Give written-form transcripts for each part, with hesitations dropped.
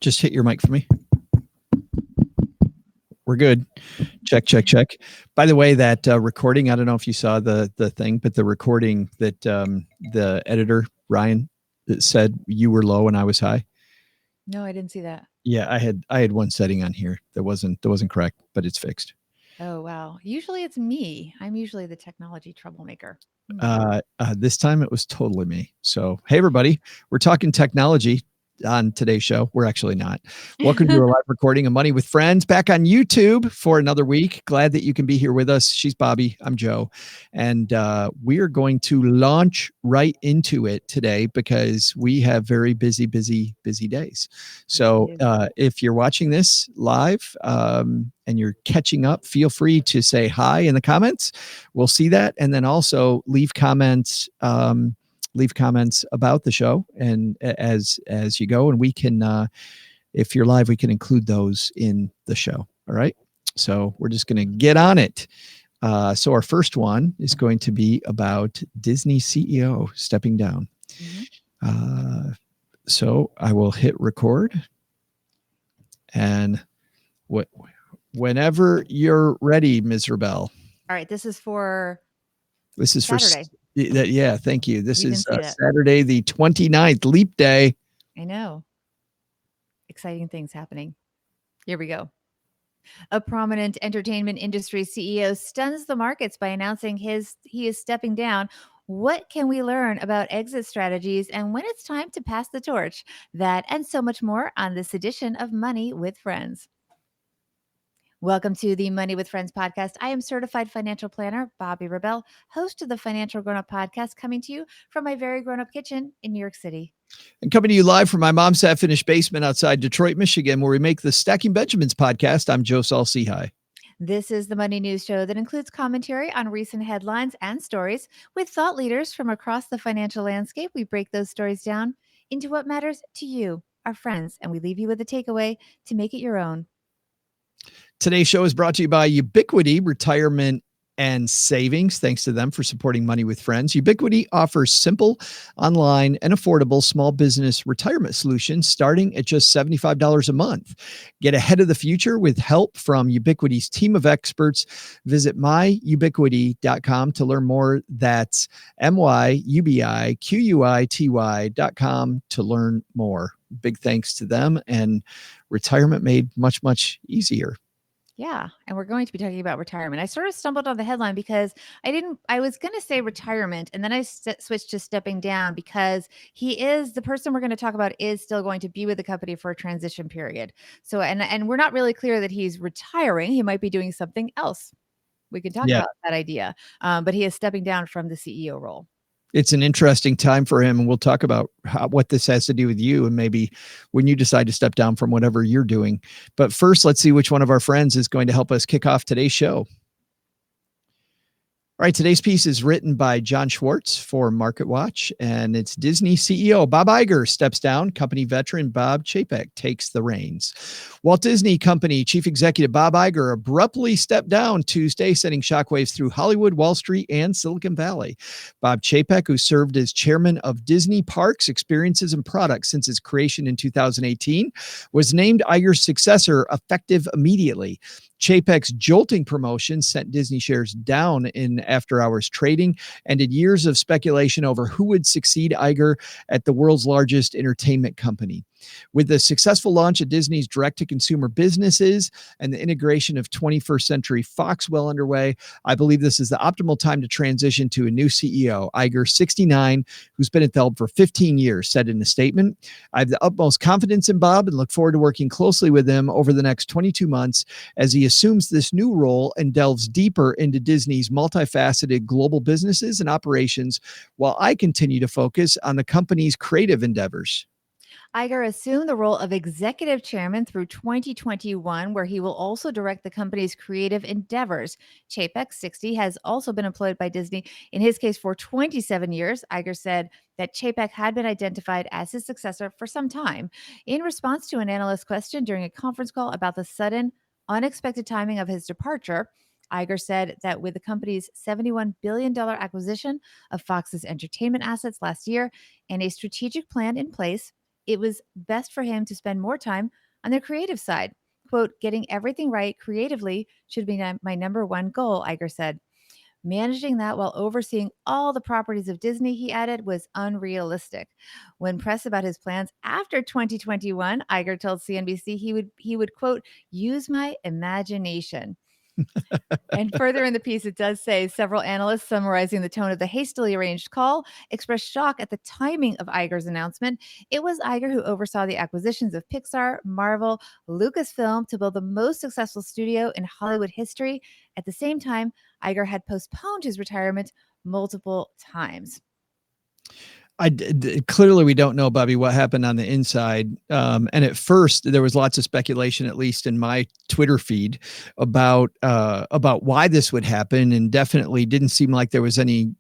Just hit your mic for me. We're good. Check, check, check. By the way, that recording, I don't know if you saw the thing, but the recording that the editor, Ryan, said you were low and I was high. No, I didn't see that. Yeah, I had one setting on here that wasn't correct, but it's fixed. Oh, wow. Usually it's me. I'm usually the technology troublemaker. This time it was totally me. So, hey, everybody, we're talking technology on today's show. We're actually not. Welcome to a live recording of Money with Friends back on YouTube for another week. Glad that you can be here with us. She's Bobby. I'm Joe. And we are going to launch right into it today because we have very busy days. So if you're watching this live and you're catching up, feel free to say hi in the comments. We'll see that. And then also leave comments about the show and as you go, and we can if you're live, we can include those in the show. All right, so we're just going to get on it. So our first one is going to be about Disney CEO stepping down. So I will hit record, and whenever you're ready, Ms. Rebel. All right, this is for Saturday. Yeah, thank you. This is Saturday, the 29th, Leap Day. I know. Exciting things happening. Here we go. A prominent entertainment industry CEO stuns the markets by announcing he is stepping down. What can we learn about exit strategies and when it's time to pass the torch? That and so much more on this edition of Money with Friends. Welcome to the Money with Friends podcast. I am certified financial planner, Bobby Rebel, host of the Financial Grown Up podcast, coming to you from my very grown up kitchen in New York City. And coming to you live from my mom's half-finished basement outside Detroit, Michigan, where we make the Stacking Benjamins podcast. I'm Joe Saul-Sehy. This is the Money News Show that includes commentary on recent headlines and stories with thought leaders from across the financial landscape. We break those stories down into what matters to you, our friends, and we leave you with a takeaway to make it your own. Today's show is brought to you by Ubiquity Retirement and Savings. Thanks to them for supporting Money with Friends. Ubiquity offers simple, online, and affordable small business retirement solutions starting at just $75 a month. Get ahead of the future with help from Ubiquity's team of experts. Visit myubiquity.com to learn more. That's myubiquity.com to learn more. Big thanks to them, and retirement made much, much easier. Yeah. And we're going to be talking about retirement. I sort of stumbled on the headline because I was going to say retirement, and then I switched to stepping down because the person we're going to talk about is still going to be with the company for a transition period. So, and we're not really clear that he's retiring. He might be doing something else. We can talk about that idea. But he is stepping down from the CEO role. It's an interesting time for him, and we'll talk about what this has to do with you and maybe when you decide to step down from whatever you're doing. But first, let's see which one of our friends is going to help us kick off today's show. All right, today's piece is written by John Schwartz for MarketWatch, and it's Disney CEO Bob Iger steps down. Company veteran Bob Chapek takes the reins. Walt Disney Company Chief Executive Bob Iger abruptly stepped down Tuesday, sending shockwaves through Hollywood, Wall Street, and Silicon Valley. Bob Chapek, who served as chairman of Disney Parks, Experiences, and Products since its creation in 2018, was named Iger's successor effective immediately. Chapek's jolting promotion sent Disney shares down in after-hours trading, ended years of speculation over who would succeed Iger at the world's largest entertainment company. With the successful launch of Disney's direct-to-consumer businesses and the integration of 21st Century Fox well underway, I believe this is the optimal time to transition to a new CEO. Iger, 69, who's been at the helm for 15 years, said in a statement, "I have the utmost confidence in Bob and look forward to working closely with him over the next 22 months as he assumes this new role and delves deeper into Disney's multifaceted global businesses and operations, while I continue to focus on the company's creative endeavors." Iger assumed the role of executive chairman through 2021, where he will also direct the company's creative endeavors. Chapek, 60, has also been employed by Disney, in his case for 27 years. Iger said that Chapek had been identified as his successor for some time. In response to an analyst question during a conference call about the sudden, unexpected timing of his departure, Iger said that with the company's $71 billion acquisition of Fox's entertainment assets last year and a strategic plan in place, it was best for him to spend more time on the creative side. Quote, getting everything right creatively should be my number one goal, Iger said. Managing that while overseeing all the properties of Disney, he added, was unrealistic. When pressed about his plans after 2021, Iger told CNBC he would quote, use my imagination. And further in the piece, it does say several analysts summarizing the tone of the hastily arranged call expressed shock at the timing of Iger's announcement. It was Iger who oversaw the acquisitions of Pixar, Marvel, Lucasfilm to build the most successful studio in Hollywood history. At the same time, Iger had postponed his retirement multiple times. Clearly we don't know, Bobby, what happened on the inside. And at first there was lots of speculation, at least in my Twitter feed, about why this would happen, and definitely didn't seem like there was any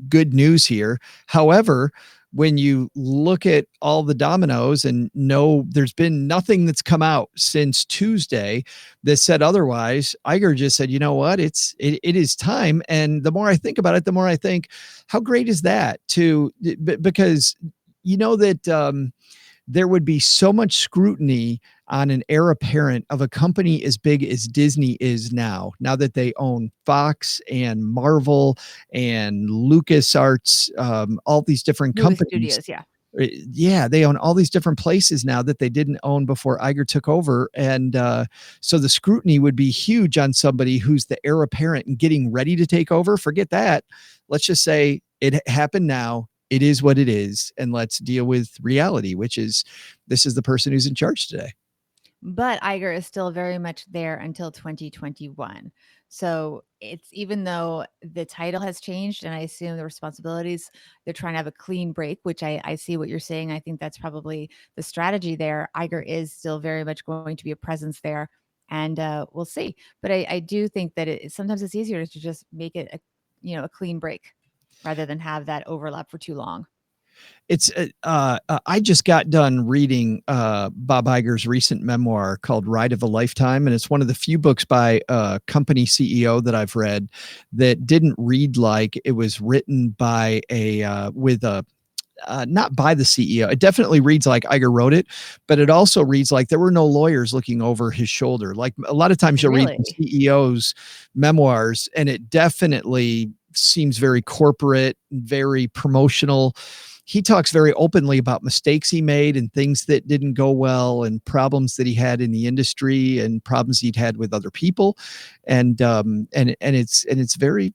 good news here. However, when you look at all the dominoes and know there's been nothing that's come out since Tuesday that said otherwise, Iger just said, you know what, it is time. And the more I think about it, the more I think, how great is that because you know that there would be so much scrutiny on an heir apparent of a company as big as Disney is now that they own Fox and Marvel and LucasArts, all these different Movie companies. studios, yeah. Yeah, they own all these different places now that they didn't own before Iger took over. And so the scrutiny would be huge on somebody who's the heir apparent and getting ready to take over. Forget that. Let's just say it happened now. It is what it is. And let's deal with reality, which is this is the person who's in charge today. But Iger is still very much there until 2021. So it's, even though the title has changed and I assume the responsibilities, they're trying to have a clean break, which I see what you're saying. I think that's probably the strategy there. Iger is still very much going to be a presence there, and we'll see. But I do think that sometimes it's easier to just make it a clean break rather than have that overlap for too long. It's I just got done reading Bob Iger's recent memoir called Ride of a Lifetime, and it's one of the few books by a company CEO that I've read that didn't read like it was written by not by the CEO. It definitely reads like Iger wrote it, but it also reads like there were no lawyers looking over his shoulder. Like a lot of times you'll read CEOs' memoirs and it definitely seems very corporate, very promotional. He talks very openly about mistakes he made and things that didn't go well and problems that he had in the industry and problems he'd had with other people. And it's very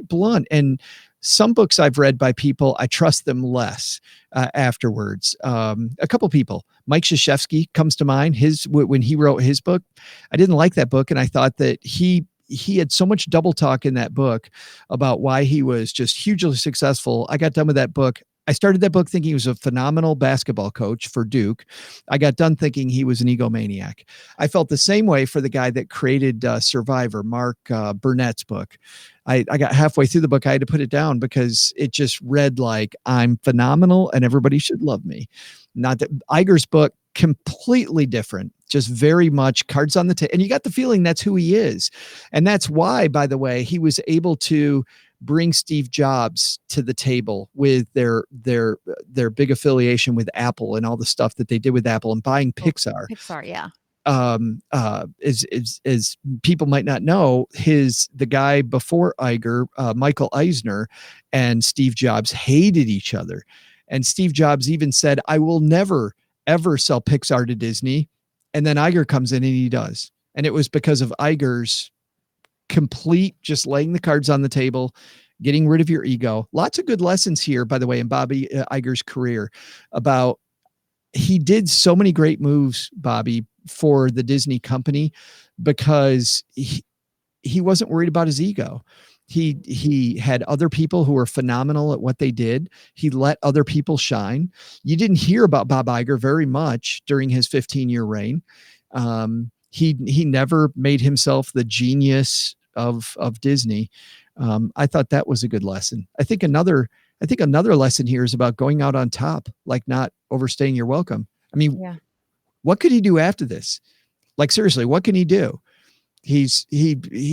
blunt. And some books I've read by people, I trust them less afterwards. A couple people, Mike Krzyzewski comes to mind. When he wrote his book, I didn't like that book. And I thought that he had so much double talk in that book about why he was just hugely successful. I got done with that book. I started that book thinking he was a phenomenal basketball coach for Duke. I got done thinking he was an egomaniac. I felt the same way for the guy that created Survivor, Mark Burnett's book. I got halfway through the book. I had to put it down because it just read like I'm phenomenal and everybody should love me. Not that Iger's book, completely different, just very much cards on the table. And you got the feeling that's who he is. And that's why, by the way, he was able to bring Steve Jobs to the table with their big affiliation with Apple and all the stuff that they did with Apple and buying Pixar. Pixar, yeah. As people might not know, the guy before Iger, Michael Eisner, and Steve Jobs hated each other. And Steve Jobs even said, I will never, ever sell Pixar to Disney. And then Iger comes in and he does. And it was because of Iger's complete, just laying the cards on the table, getting rid of your ego. Lots of good lessons here, by the way, in Bobby Iger's career about he did so many great moves, Bobby, for the Disney because he wasn't worried about his ego. He had other people who were phenomenal at what they did. He let other people shine. You didn't hear about Bob Iger very much during his 15-year reign. He never made himself the genius of Disney. I thought that was a good lesson. I think another lesson here is about going out on top, like not overstaying your welcome. I mean, yeah. What could he do after this? Like, seriously, what can he do?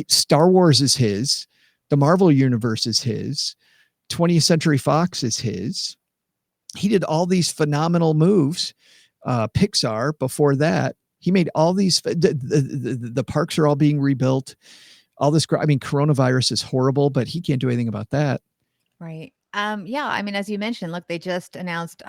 Star Wars is his. The Marvel universe is his. 20th Century Fox is his. he did all these phenomenal moves. Pixar before that, he made all these, the parks are all being rebuilt. All this, I mean, coronavirus is horrible, but he can't do anything about that. Right. Yeah, I mean, as you mentioned, look, they just announced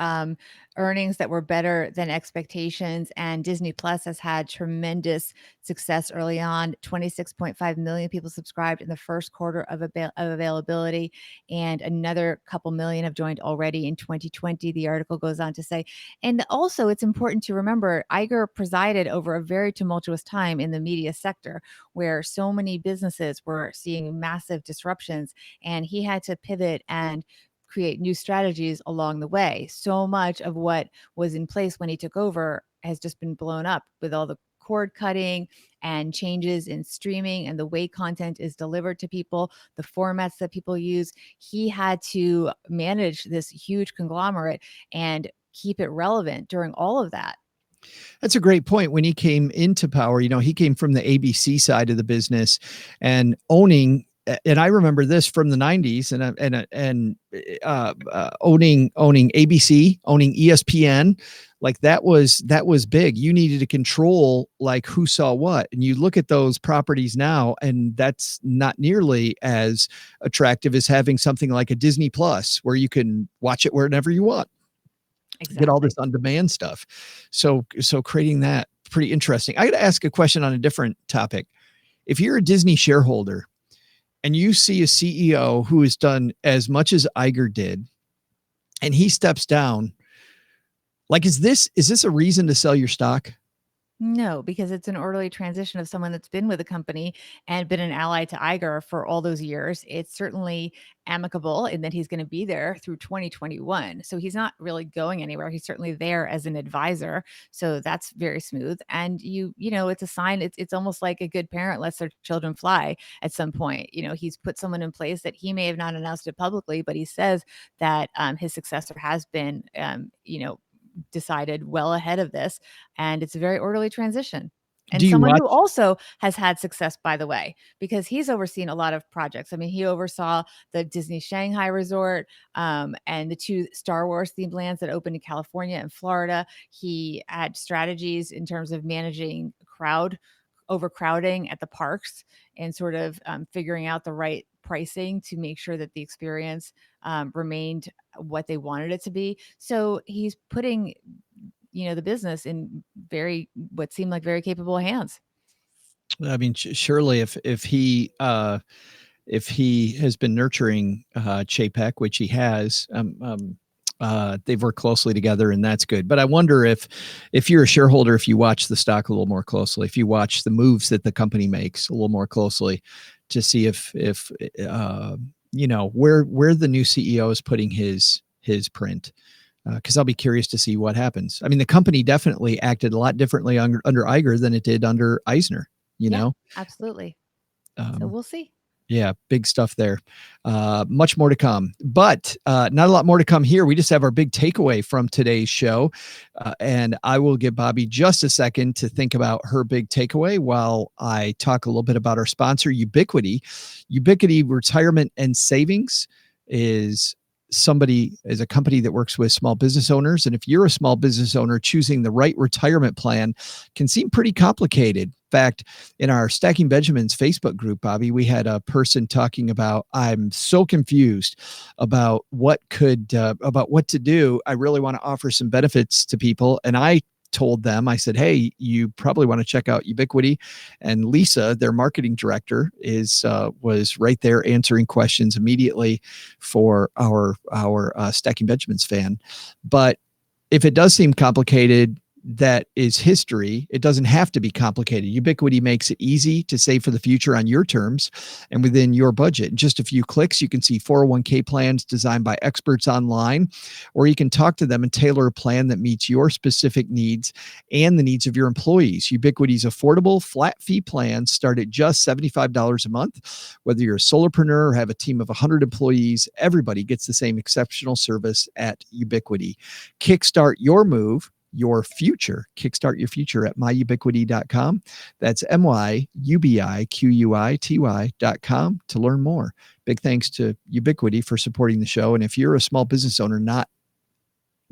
earnings that were better than expectations, and Disney Plus has had tremendous success early on. 26.5 million people subscribed in the first quarter of availability, and another couple million have joined already in 2020, the article goes on to say. And also, it's important to remember Iger presided over a very tumultuous time in the media sector where so many businesses were seeing massive disruptions, and he had to pivot and create new strategies along the way. So much of what was in place when he took over has just been blown up with all the cord cutting and changes in streaming and the way content is delivered to people, the formats that people use. He had to manage this huge conglomerate and keep it relevant during all of that. That's a great point. When he came into power, he came from the ABC side of the business and owning. And I remember this from the 90s and owning ABC, owning ESPN, like that was big. You needed to control like who saw what. And you look at those properties now, and that's not nearly as attractive as having something like a Disney Plus where you can watch it whenever you want. Exactly. Get all this on-demand stuff. So creating that, pretty interesting. I got to ask a question on a different topic. If you're a Disney shareholder and you see a CEO who has done as much as Iger did, and he steps down, like, is this a reason to sell your stock? No, because it's an orderly transition of someone that's been with the company and been an ally to Iger for all those years. It's certainly amicable in that he's going to be there through 2021. So he's not really going anywhere. He's certainly there as an advisor. So that's very smooth. And it's a sign. It's almost like a good parent lets their children fly at some point. He's put someone in place that he may have not announced it publicly, but he says that his successor has been, decided well ahead of this, and it's a very orderly transition. And Do you someone watch? who also has had success, by the way, because he's overseen a lot of projects. I mean, he oversaw the Disney Shanghai Resort, and the 2 Star Wars themed lands that opened in California and Florida. He had strategies in terms of managing overcrowding at the parks and sort of figuring out the right pricing to make sure that the experience remained what they wanted it to be. So he's putting, the business in what seemed like very capable hands. I mean, surely if he has been nurturing Chapek, which he has, they've worked closely together, and that's good. But I wonder if you're a shareholder, if you watch the stock a little more closely, if you watch the moves that the company makes a little more closely, to see if where the new CEO is putting his print. Because I'll be curious to see what happens. I mean, the company definitely acted a lot differently under Iger than it did under Eisner. Absolutely. So we'll see. Yeah, big stuff there. Much more to come, but not a lot more to come here. We just have our big takeaway from today's show, and I will give Bobbi just a second to think about her big takeaway while I talk a little bit about our sponsor, Ubiquity. Ubiquity Retirement and Savings is a company that works with small business owners. And if you're a small business owner, choosing the right retirement plan can seem pretty complicated. In fact, in our Stacking Benjamins Facebook group, Bobbi, we had a person talking about, I'm so confused about what to do. I really want to offer some benefits to people. And I told them, I said, hey, you probably want to check out Ubiquity. And Lisa, their marketing director, was right there answering questions immediately for our Stacking Benjamins fan. But if it does seem complicated, that is history. It doesn't have to be complicated. Ubiquity makes it easy to save for the future on your terms and within your budget. In just a few clicks, you can see 401k plans designed by experts online, or you can talk to them and tailor a plan that meets your specific needs and the needs of your employees. Ubiquity's affordable flat fee plans start at just $75 a month. Whether you're a solopreneur or have a team of 100 employees, everybody gets the same exceptional service at Ubiquity. Kickstart your move, your future. Kickstart your future at myubiquity.com. That's myubiquity.com to learn more. Big thanks to Ubiquity for supporting the show. And if you're a small business owner not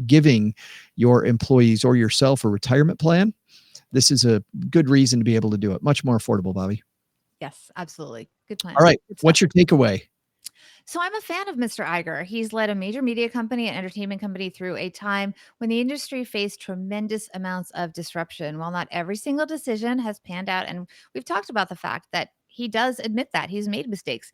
giving your employees or yourself a retirement plan, this is a good reason to be able to do it. Much more affordable, Bobby. Yes, absolutely. Good plan. All right. Good stuff. What's your takeaway? So I'm a fan of Mr. Iger. He's led a major media company and entertainment company through a time when the industry faced tremendous amounts of disruption. While not every single decision has panned out, and we've talked about the fact that he does admit that he's made mistakes.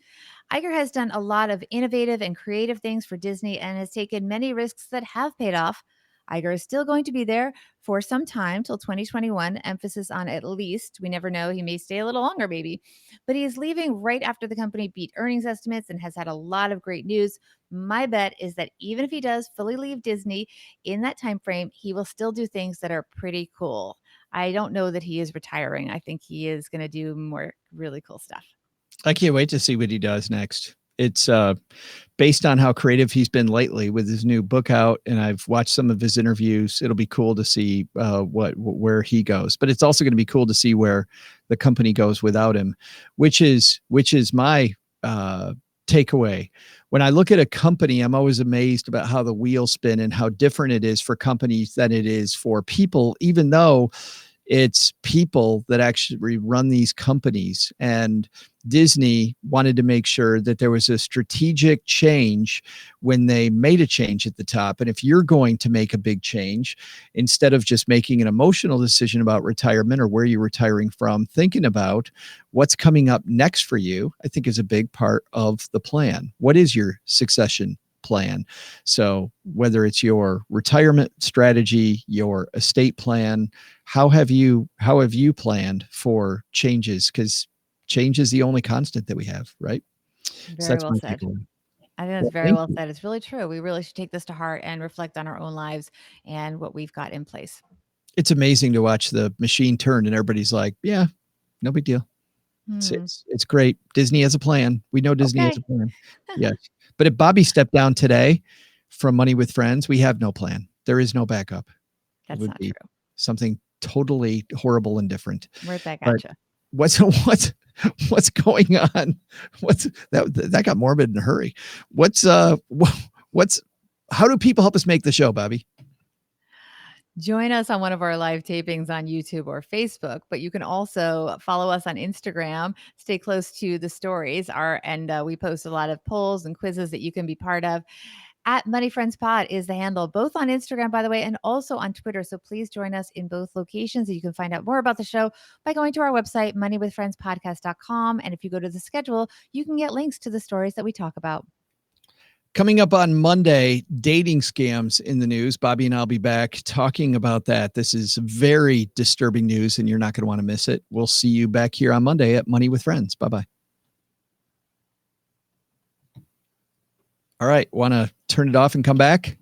Iger has done a lot of innovative and creative things for Disney and has taken many risks that have paid off. Iger is still going to be there for some time till 2021, emphasis on at least. We never know. He may stay a little longer, maybe. But he is leaving right after the company beat earnings estimates and has had a lot of great news. My bet is that even if he does fully leave Disney in that time frame, he will still do things that are pretty cool. I don't know that he is retiring. I think he is going to do more really cool stuff. I can't wait to see what he does next. It's based on how creative he's been lately with his new book out, and I've watched some of his interviews. It'll be cool to see where he goes, but it's also going to be cool to see where the company goes without him, which is my takeaway. When I look at a company, I'm always amazed about how the wheels spin and how different it is for companies than it is for people, even though it's people that actually run these companies. And Disney wanted to make sure that there was a strategic change when they made a change at the top. And if you're going to make a big change, instead of just making an emotional decision about retirement or where you're retiring from, thinking about what's coming up next for you, I think is a big part of the plan. What is your succession plan? So whether it's your retirement strategy, your estate plan, how have you planned for changes? Because change is the only constant that we have, right? Very well said. Takeaway. I think that's very well said. It's really true. We really should take this to heart and reflect on our own lives and what we've got in place. It's amazing to watch the machine turn and everybody's like, yeah, no big deal. It's great. Disney has a plan. We know Disney has a plan. Yes. But if Bobby stepped down today from Money with Friends, we have no plan. There is no backup. That's not true. Something totally horrible and different. Right back at you. What's going on? That got morbid in a hurry. How do people help us make the show, Bobby? Join us on one of our live tapings on YouTube or Facebook, but you can also follow us on Instagram. Stay close to the stories. We post a lot of polls and quizzes that you can be part of. At Money Friends Pod is the handle, both on Instagram, by the way, and also on Twitter. So please join us in both locations. You can find out more about the show by going to our website, moneywithfriendspodcast.com. And if you go to the schedule, you can get links to the stories that we talk about. Coming up on Monday, dating scams in the news. Bobby and I'll be back talking about that. This is very disturbing news, and you're not going to want to miss it. We'll see you back here on Monday at Money with Friends. Bye-bye. All right. Want to turn it off and come back?